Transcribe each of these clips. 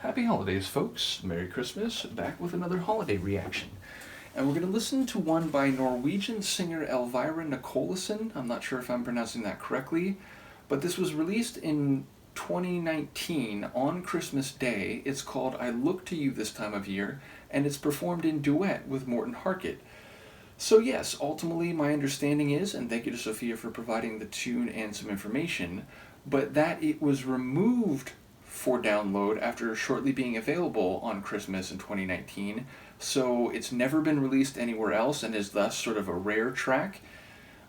Happy holidays, folks. Merry Christmas. Back with another holiday reaction. And we're going to listen to one by Norwegian singer Elvira Nikolaisen. I'm not sure if I'm pronouncing that correctly, but this was released in 2019 on Christmas Day. It's called I Look to You This Time of Year, and it's performed in duet with Morten Harket. So yes, ultimately my understanding is, and thank you to Sophia for providing the tune and some information, but that it was removed for download after shortly being available on Christmas in 2019, so it's never been released anywhere else and is thus sort of a rare track.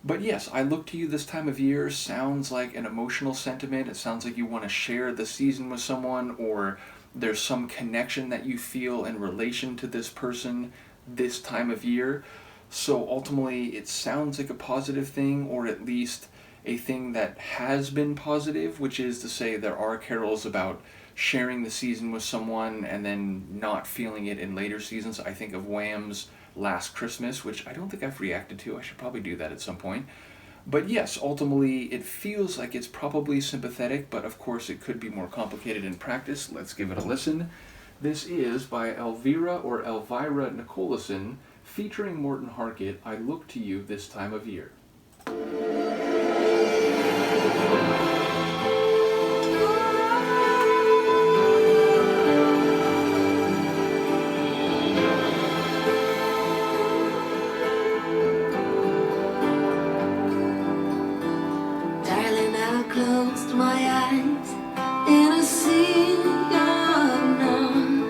But yes, I Look to You This Time of Year sounds like an emotional sentiment. It sounds like you want to share the season with someone, or there's some connection that you feel in relation to this person this time of year. So ultimately, it sounds like a positive thing, or at least a thing that has been positive, which is to say there are carols about sharing the season with someone and then not feeling it in later seasons. I think of Wham's Last Christmas, which I don't think I've reacted to. I should probably do that at some point. But yes, ultimately it feels like it's probably sympathetic, but of course it could be more complicated in practice. Let's give it a listen. This is by Elvira Nikolaisen, featuring Morten Harket, I Look to You This Time of Year. Darling, I closed my eyes in a sea of nothing.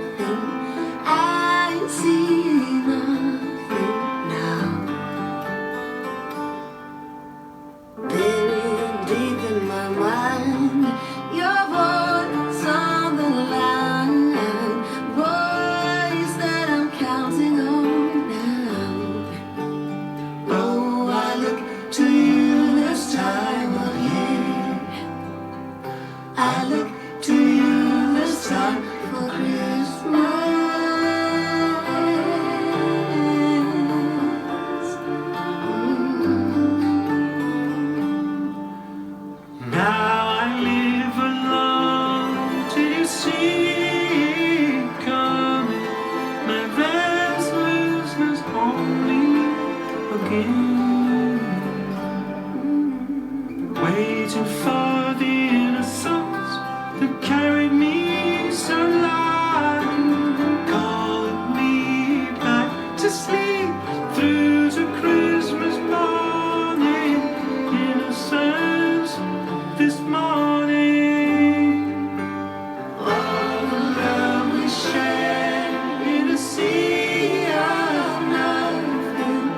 I see nothing now. Buried deep in my mind, your voice on the line, voice that I'm counting on now. Oh, I look to you this time of year. I look to you this time for Christmas. Now I live alone till you see it coming. My restlessness only again, waiting for the innocence that carried me so long, calling me back to sleep through to Christmas morning. Innocence this morning, all the love we share in a sea of nothing.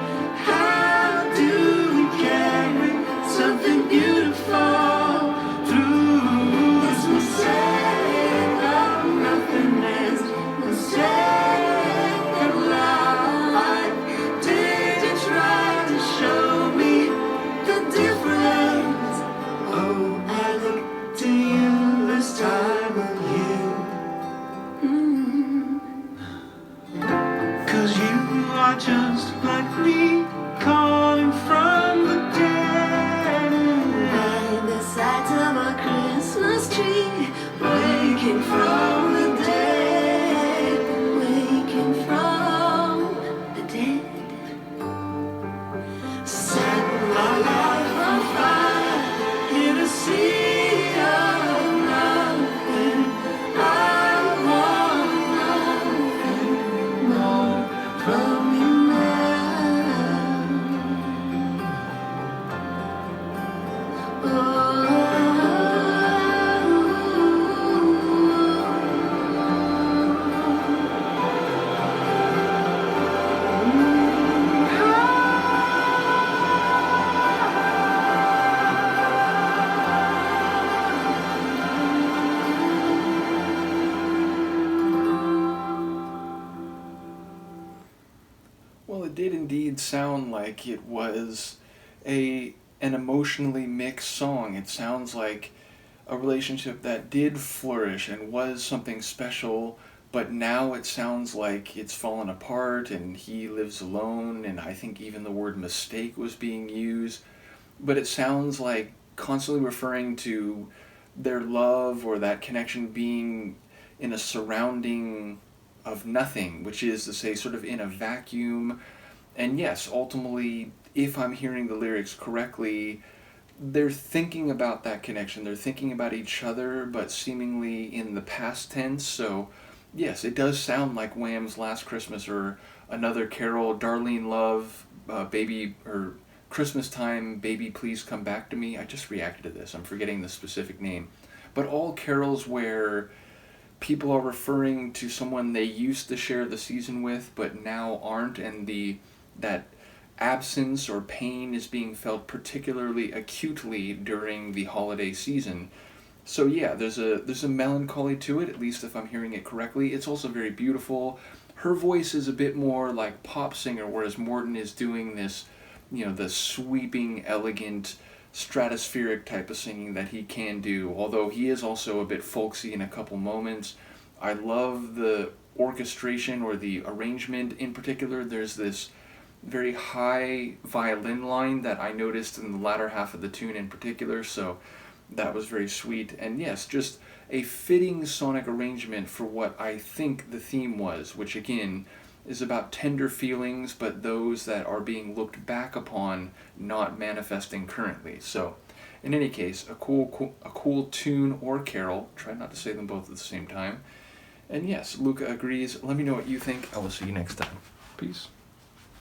How do we carry something beautiful through this mistake of nothingness, mistake of life? Did you try to show me the difference? Oh, I look to you this time of year. 'Cause you are just like me, calling from the dead. By the sight of a Christmas tree, waking from the dead, waking from the dead. Set my life on fire in a sea of nothing. I want nothing more from you now. Well, it did indeed sound like it was an emotionally mixed song. It sounds like a relationship that did flourish and was something special, but now it sounds like it's fallen apart and he lives alone, and I think even the word mistake was being used. But it sounds like constantly referring to their love or that connection being in a surrounding of nothing, which is to say, sort of in a vacuum. And yes, ultimately, if I'm hearing the lyrics correctly, they're thinking about that connection. They're thinking about each other, but seemingly in the past tense. So, yes, it does sound like Wham's Last Christmas or another carol, Darlene Love, Baby, or Christmas Time, Baby Please Come Back to Me. I just reacted to this. I'm forgetting the specific name. But all carols where people are referring to someone they used to share the season with, but now aren't, and that absence or pain is being felt particularly acutely during the holiday season. So yeah, there's a melancholy to it, at least if I'm hearing it correctly. It's also very beautiful. Her voice is a bit more like pop singer, whereas Morten is doing this, the sweeping, elegant, stratospheric type of singing that he can do, although he is also a bit folksy in a couple moments. I love the orchestration or the arrangement in particular. There's this very high violin line that I noticed in the latter half of the tune in particular, so that was very sweet. And yes, just a fitting sonic arrangement for what I think the theme was, which again is about tender feelings, but those that are being looked back upon, not manifesting currently. So in any case, a cool tune or carol. Try not to say them both at the same time. And yes, Luca agrees. Let me know what you think. I will see you next time. Peace.